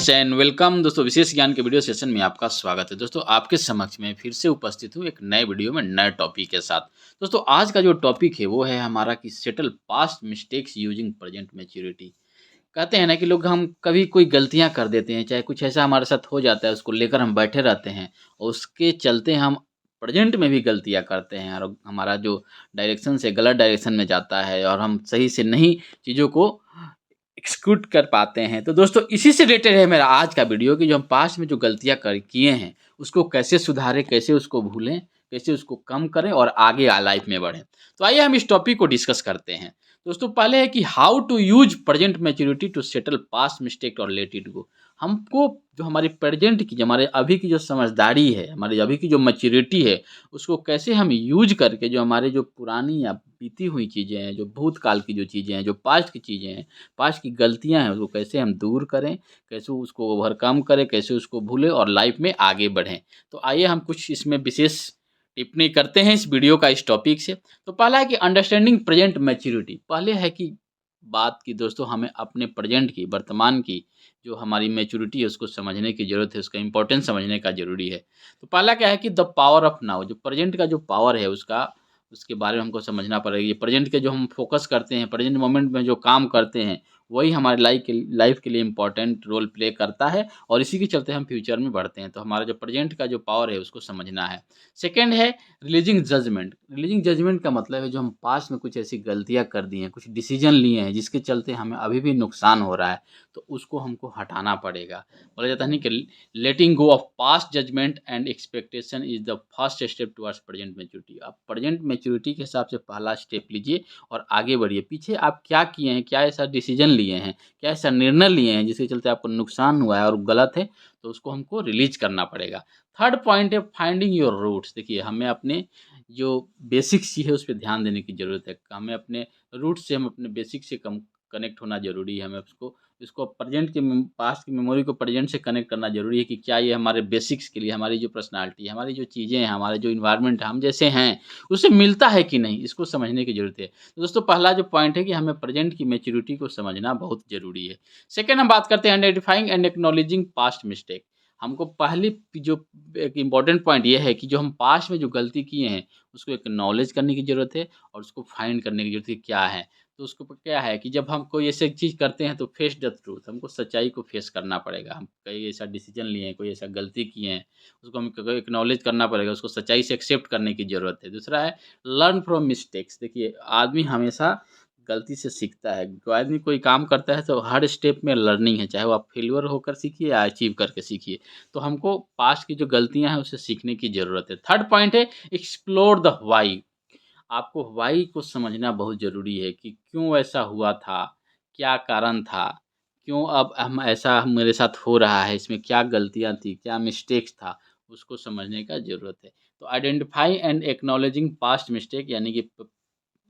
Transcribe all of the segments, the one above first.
Friends and welcome दोस्तों, विशेष ज्ञान के वीडियो सेशन में आपका स्वागत है। दोस्तों, आपके समक्ष में फिर से उपस्थित हूँ एक नए वीडियो में नए टॉपिक के साथ। दोस्तों, आज का जो टॉपिक है वो है हमारा कि settle past mistakes using present maturity. कहते हैं ना कि लोग हम कभी कोई गलतियां कर देते हैं, चाहे कुछ ऐसा हमारे साथ हो जाता है, उसको लेकर हम बैठे रहते हैं और उसके चलते हम प्रेजेंट में भी गलतियां करते हैं और हमारा जो डायरेक्शन से गलत डायरेक्शन में जाता है और हम सही से नहीं चीज़ों को एक्सिक्यूट कर पाते हैं। तो दोस्तों, इसी से रिलेटेड है मेरा आज का वीडियो कि जो हम पास्ट में जो गलतियाँ कर किए हैं उसको कैसे सुधारें, कैसे उसको भूलें, कैसे उसको कम करें और आगे लाइफ में बढ़ें। तो आइए हम इस टॉपिक को डिस्कस करते हैं। दोस्तों, पहले है कि how to use present maturity to settle past mistake और लेट इट गो। हमको जो हमारी प्रेजेंट की, जो हमारे अभी की जो समझदारी है, हमारी अभी की जो मैच्योरिटी है, उसको कैसे हम यूज करके जो हमारे जो पुरानी या बीती हुई चीज़ें हैं, जो भूतकाल की जो चीज़ें हैं, जो पास्ट की चीज़ें हैं, पास्ट की गलतियाँ हैं, उसको कैसे हम दूर करें, कैसे उसको ओवरकम करें, कैसे उसको भूलें और लाइफ में आगे बढ़ें। तो आइए हम कुछ इसमें विशेष टिप्पणी करते हैं इस वीडियो का इस टॉपिक से। तो पहला है कि अंडरस्टैंडिंग प्रेजेंट मैच्योरिटी। पहले है कि बात की दोस्तों, हमें अपने प्रेजेंट की, वर्तमान की जो हमारी मैच्योरिटी है उसको समझने की ज़रूरत है, उसका इम्पोर्टेंस समझने का ज़रूरी है। तो पहला क्या है कि द पावर ऑफ नाउ, जो प्रेजेंट का जो पावर है उसका, उसके बारे में हमको समझना पड़ेगा। ये प्रेजेंट के जो हम फोकस करते हैं, प्रेजेंट मोमेंट में जो काम करते हैं, वही हमारे लाइफ के लिए इम्पोर्टेंट रोल प्ले करता है और इसी के चलते हम फ्यूचर में बढ़ते हैं। तो हमारा जो प्रेजेंट का जो पावर है उसको समझना है। सेकेंड है रिलीजिंग जजमेंट। रिलीजिंग जजमेंट का मतलब है जो हम पास्ट में कुछ ऐसी गलतियां कर दी हैं, कुछ डिसीजन लिए हैं जिसके चलते हमें अभी भी नुकसान हो रहा है, तो उसको हमको हटाना पड़ेगा। बोला जाता है नहीं कि letting go of past judgement and expectation is the first step towards present maturity. आप प्रेजेंट मैच्योरिटी के हिसाब से पहला स्टेप लीजिए और आगे बढ़िए। पीछे आप क्या किए हैं, क्या ऐसा डिसीजन लिए हैं, क्या ऐसा निर्णय लिए हैं जिसके चलते आपको नुकसान हुआ है और गलत है, तो उसको हमको रिलीज करना पड़ेगा। थर्ड पॉइंट है फाइंडिंग योर रूट्स। देखिए, हमें अपने जो बेसिक्स चीज़ है उस पे ध्यान देने की ज़रूरत है। हमें अपने रूट से, हम अपने बेसिक से कम कनेक्ट होना ज़रूरी है। हमें उसको इसको प्रेजेंट के पास्ट की मेमोरी को प्रेजेंट से कनेक्ट करना ज़रूरी है कि क्या ये हमारे बेसिक्स के लिए, हमारी जो पर्सनैलिटी है, हमारी जो चीज़ें हैं, हमारे जो इन्वायरमेंट है, हम जैसे हैं, उससे मिलता है कि नहीं, इसको समझने की ज़रूरत है। तो दोस्तों, पहला जो पॉइंट है कि हमें प्रेजेंट की मैच्योरिटी को समझना बहुत ज़रूरी है। सेकेंड, हम बात करते हैं identifying and acknowledging past mistake. हमको पहली जो एक इम्पॉर्टेंट पॉइंट ये है कि जो हम पास्ट में जो गलती किए हैं उसको एक्नॉलेज करने की ज़रूरत है और उसको फाइंड करने की ज़रूरत है क्या है। तो उसको क्या है कि जब हम कोई ऐसी चीज़ करते हैं तो फेस द ट्रूथ, हमको सच्चाई को फेस करना पड़ेगा। हम कई ऐसा डिसीजन लिए हैं, कोई ऐसा गलती किए हैं, उसको हमको एक्नॉलेज करना पड़ेगा, उसको सच्चाई से एक्सेप्ट करने की ज़रूरत है। दूसरा है लर्न फ्रॉम मिस्टेक्स। देखिए, आदमी हमेशा गलती से सीखता है। कोई आदमी कोई काम करता है तो हर स्टेप में लर्निंग है, चाहे वो आप फेल्योर होकर सीखिए या अचीव करके सीखिए। तो हमको पास्ट की जो गलतियाँ हैं उससे सीखने की ज़रूरत है। थर्ड पॉइंट है एक्सप्लोर द व्हाई। आपको व्हाई को समझना बहुत ज़रूरी है कि क्यों ऐसा हुआ था, क्या कारण था, क्यों अब हम ऐसा मेरे साथ हो रहा है, इसमें क्या गलतियाँ थी, क्या मिस्टेक्स था, उसको समझने का ज़रूरत है। तो identify and acknowledging past mistake यानी कि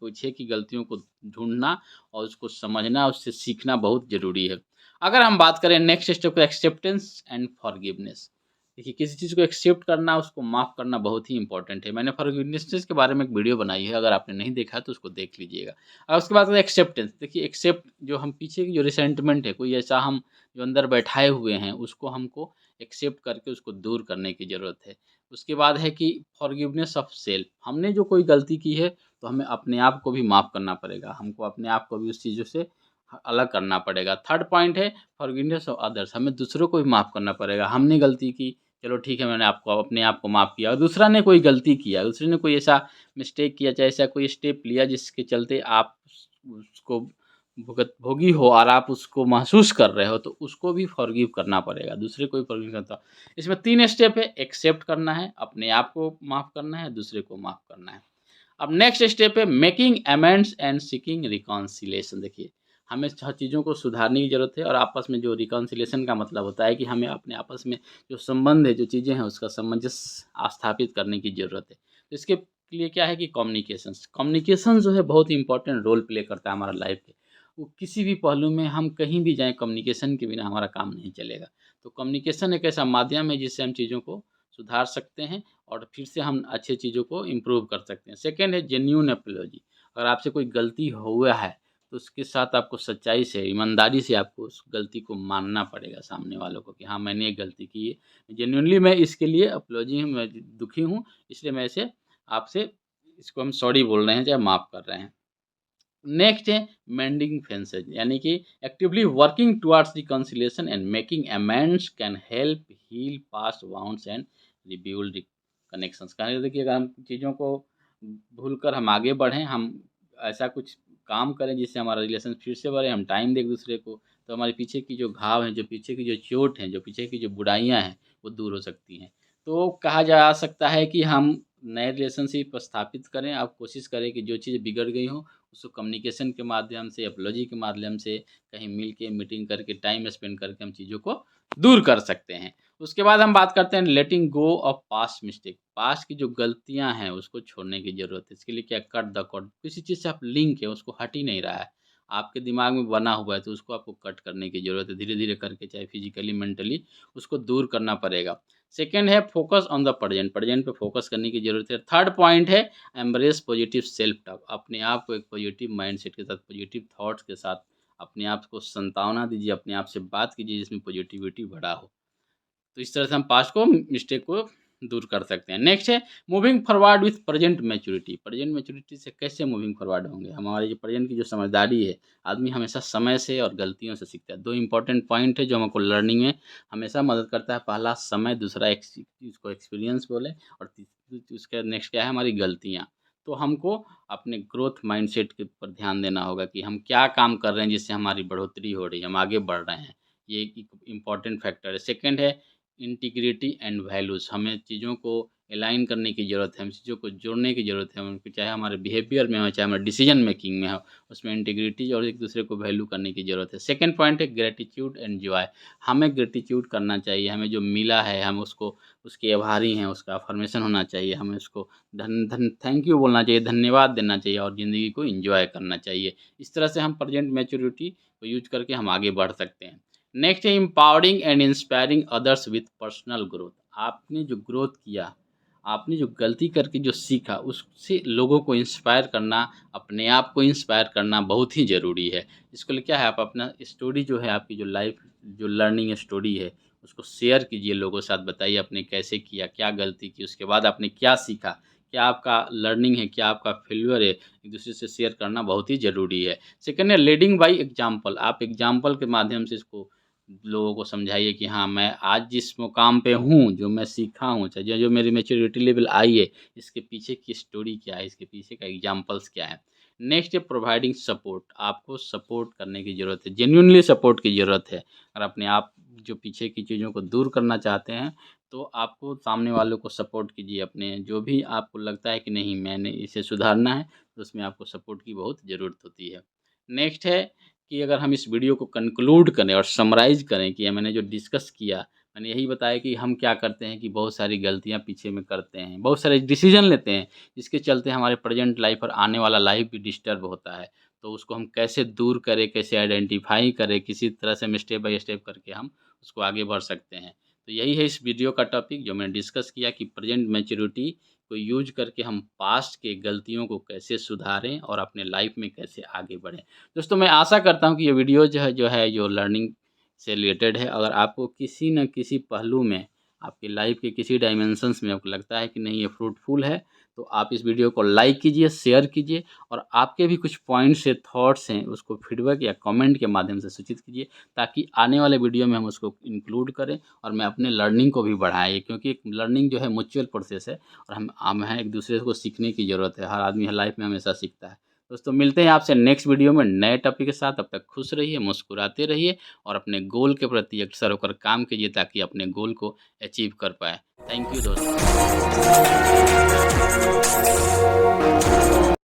पीछे की गलतियों को ढूँढना और उसको समझना, उससे सीखना बहुत ज़रूरी है। अगर हम बात करें next step acceptance and forgiveness. देखिए, किसी चीज़ को एक्सेप्ट करना, उसको माफ़ करना बहुत ही इंपॉर्टेंट है। मैंने फॉरगिवनेस के बारे में एक वीडियो बनाई है, अगर आपने नहीं देखा है तो उसको देख लीजिएगा। और उसके बाद एक्सेप्टेंस। देखिए, एक्सेप्ट जो हम पीछे की जो रिसेंटमेंट है, कोई ऐसा हम जो अंदर बैठाए हुए हैं, उसको हमको एक्सेप्ट करके उसको दूर करने की ज़रूरत है। उसके बाद है कि फॉरगिवनेस ऑफ सेल्फ। हमने जो कोई गलती की है तो हमें अपने आप को भी माफ़ करना पड़ेगा। हमको अपने आप को भी उस चीज़ों से अलग करना पड़ेगा। थर्ड पॉइंट है फॉरगिवनेस ऑफ अदर्स। हमें दूसरों को भी माफ़ करना पड़ेगा। हमने गलती की, चलो ठीक है, मैंने आपको अपने आप को माफ़ किया और दूसरा ने कोई गलती किया, दूसरे ने कोई ऐसा मिस्टेक किया, चाहे ऐसा कोई स्टेप लिया जिसके चलते आप उसको भुगत भोगी हो और आप उसको महसूस कर रहे हो, तो उसको भी फॉरगिव करना पड़ेगा। दूसरे को भी फॉरगिव करता। इसमें 3 स्टेप है, एक्सेप्ट करना है, अपने आप को माफ़ करना है, दूसरे को माफ़ करना है। अब नेक्स्ट स्टेप है making amends and seeking reconciliation. देखिए, हमें हर चीज़ों को सुधारने की ज़रूरत है और आपस में जो रिकॉन्सिलेशन का मतलब होता है कि हमें अपने आपस में जो संबंध है, जो चीज़ें हैं, उसका सामंजस्य स्थापित करने की ज़रूरत है। तो इसके लिए क्या है कि कम्युनिकेशंस कम्युनिकेशन जो है बहुत ही इंपॉर्टेंट रोल प्ले करता है हमारा लाइफ के। वो किसी भी पहलू में हम कहीं भी जाएँ, कम्युनिकेशन के बिना हमारा काम नहीं चलेगा। तो कम्युनिकेशन एक ऐसा माध्यम है जिससे हम चीज़ों को सुधार सकते हैं और फिर से हम अच्छी चीज़ों को इम्प्रूव कर सकते हैं। सेकंड है जेन्युइन एपोलॉजी। अगर आपसे कोई गलती हुआ है, उसके साथ आपको सच्चाई से, ईमानदारी से आपको उस गलती को मानना पड़ेगा सामने वालों को कि हाँ, मैंने ये गलती की है। जेन्युइनली मैं इसके लिए अपोलॉजी हूँ, मैं दुखी हूँ, इसलिए मैं इसे आपसे इसको हम सॉरी बोल रहे हैं या माफ़ कर रहे हैं। नेक्स्ट है मेंडिंग फेंसेज, यानी कि actively working towards reconciliation and making amends can help heal past wounds and rebuild connections. कहने देखिए, अगर हम चीज़ों को भूलकर हम आगे बढ़ें, हम ऐसा कुछ काम करें जिससे हमारा रिलेशन फिर से बढ़े, हम टाइम दें एक दूसरे को, तो हमारे पीछे की जो घाव हैं, जो पीछे की जो चोट हैं, जो पीछे की जो बुराइयां हैं, वो दूर हो सकती हैं। तो कहा जा सकता है कि हम नए रिलेशनशिप स्थापित करें, आप कोशिश करें कि जो चीज़ बिगड़ गई हो उसको कम्युनिकेशन के माध्यम से, एपोलॉजी के माध्यम से, कहीं मिल के मीटिंग करके, टाइम स्पेंड करके हम चीज़ों को दूर कर सकते हैं। उसके बाद हम बात करते हैं लेटिंग go of past mistake. Past की जो गलतियां हैं उसको छोड़ने की ज़रूरत है। इसके लिए क्या, कट द कॉर्ड। किसी चीज़ से आप लिंक है, उसको हट ही नहीं रहा है, आपके दिमाग में बना हुआ है, तो उसको आपको कट करने की ज़रूरत है। धीरे धीरे करके, चाहे फिजिकली मेंटली, उसको दूर करना पड़ेगा। सेकेंड है focus on the present. Present पे फोकस करने की ज़रूरत है। थर्ड पॉइंट है एम्ब्रेस पॉजिटिव सेल्फ टॉक। अपने आप को एक पॉजिटिव माइंडसेट के साथ, पॉजिटिव थॉट्स के साथ अपने आप को संतावना दीजिए, अपने आप से बात कीजिए जिसमें पॉजिटिविटी बढ़ा हो। तो इस तरह से हम पास्ट को, मिस्टेक को दूर कर सकते हैं। नेक्स्ट है moving forward with present maturity. Present maturity से कैसे मूविंग फॉरवर्ड होंगे? हमारे जो प्रेजेंट की जो समझदारी है, आदमी हमेशा समय से और गलतियों से सीखता है। दो इंपॉर्टेंट पॉइंट है जो हमको लर्निंग में हमेशा मदद करता है। पहला समय, दूसरा इसको एक्सपीरियंस बोले, और उसका नेक्स्ट क्या है, हमारी गलतियाँ। तो हमको अपने ग्रोथ माइंडसेट के ऊपर ध्यान देना होगा कि हम क्या काम कर रहे हैं जिससे हमारी बढ़ोतरी हो रही है, हम आगे बढ़ रहे हैं। ये एक इम्पॉर्टेंट फैक्टर है। सेकंड है इंटीग्रिटी एंड वैल्यूज़। हमें चीज़ों को अलाइन करने की ज़रूरत है, हम चीज़ों को जोड़ने की ज़रूरत है, उनको चाहे हमारे बिहेवियर में हो, चाहे हमारे डिसीजन मेकिंग में हो, उसमें इंटीग्रिटी और एक दूसरे को वैल्यू करने की ज़रूरत है। सेकंड पॉइंट है ग्रेटिट्यूड एंड जॉय। हमें ग्रेटिट्यूड करना चाहिए, हमें जो मिला है हम उसको, उसके आभारी हैं, उसका अफर्मेशन होना चाहिए, हमें उसको थैंक यू बोलना चाहिए, धन्यवाद देना चाहिए, और ज़िंदगी को एंजॉय करना चाहिए। इस तरह से हम प्रेजेंट मैच्योरिटी को यूज करके हम आगे बढ़ सकते हैं। नेक्स्ट है empowering and inspiring others with personal growth. आपने जो ग्रोथ किया, आपने जो गलती करके जो सीखा, उससे लोगों को इंस्पायर करना, अपने आप को इंस्पायर करना बहुत ही ज़रूरी है। इसको लिए क्या है, आप अपना स्टोरी जो है, आपकी जो लाइफ, जो लर्निंग स्टोरी है, उसको शेयर कीजिए, लोगों के साथ बताइए आपने कैसे किया, क्या गलती की, उसके बाद आपने क्या सीखा, क्या आपका लर्निंग है, क्या आपका फेल्यूर है, एक दूसरे से शेयर करना बहुत ही ज़रूरी है। सेकंड है लीडिंग बाय एग्जाम्पल। आप एग्जाम्पल के माध्यम से इसको लोगों को समझाइए कि हाँ, मैं आज जिस मुकाम पे हूँ, जो मैं सीखा हूँ, चाहे जो जो मेरी मैच्योरिटी लेवल आई है, इसके पीछे की स्टोरी क्या है, इसके पीछे का एग्जाम्पल्स क्या है। नेक्स्ट है प्रोवाइडिंग सपोर्ट। आपको सपोर्ट करने की ज़रूरत है, जेन्युइनली सपोर्ट की ज़रूरत है। अगर अपने आप जो पीछे की चीज़ों को दूर करना चाहते हैं, तो आपको सामने वालों को सपोर्ट कीजिए। अपने जो भी आपको लगता है कि नहीं, मैंने इसे सुधारना है, तो उसमें आपको सपोर्ट की बहुत ज़रूरत होती है। नेक्स्ट है कि अगर हम इस वीडियो को कंक्लूड करें और समराइज़ करें कि मैंने जो डिस्कस किया, मैंने यही बताया कि हम क्या करते हैं कि बहुत सारी गलतियाँ पीछे में करते हैं, बहुत सारे डिसीज़न लेते हैं, जिसके चलते हमारे प्रेजेंट लाइफ और आने वाला लाइफ भी डिस्टर्ब होता है। तो उसको हम कैसे दूर करें, कैसे आइडेंटिफ़ाई करें, किसी तरह से हम स्टेप बाय स्टेप करके हम उसको आगे बढ़ सकते हैं। तो यही है इस वीडियो का टॉपिक जो मैंने डिस्कस किया कि प्रेजेंट मैच्योरिटी को यूज़ करके हम पास्ट के गलतियों को कैसे सुधारें और अपने लाइफ में कैसे आगे बढ़ें। दोस्तों, मैं आशा करता हूँ कि ये वीडियो जो लर्निंग से रिलेटेड है, अगर आपको किसी न किसी पहलू में, आपकी लाइफ के किसी डायमेंशंस में आपको लगता है कि नहीं ये फ्रूटफुल है, तो आप इस वीडियो को लाइक कीजिए, शेयर कीजिए, और आपके भी कुछ पॉइंट्स या थॉट्स हैं उसको फीडबैक या कमेंट के माध्यम से सूचित कीजिए, ताकि आने वाले वीडियो में हम उसको इंक्लूड करें और मैं अपने लर्निंग को भी बढ़ाएँ, क्योंकि एक लर्निंग जो है म्यूचुअल प्रोसेस है, और हम हैं, एक दूसरे को सीखने की ज़रूरत है। हर आदमी हर लाइफ में हमेशा सीखता है। दोस्तों, मिलते हैं आपसे नेक्स्ट वीडियो में नए टॉपिक के साथ। तब तक खुश रहिए, मुस्कुराते रहिए, और अपने गोल के प्रति अग्रसर होकर काम कीजिए, ताकि अपने गोल को अचीव कर पाएँ। थैंक यू दोस्तों।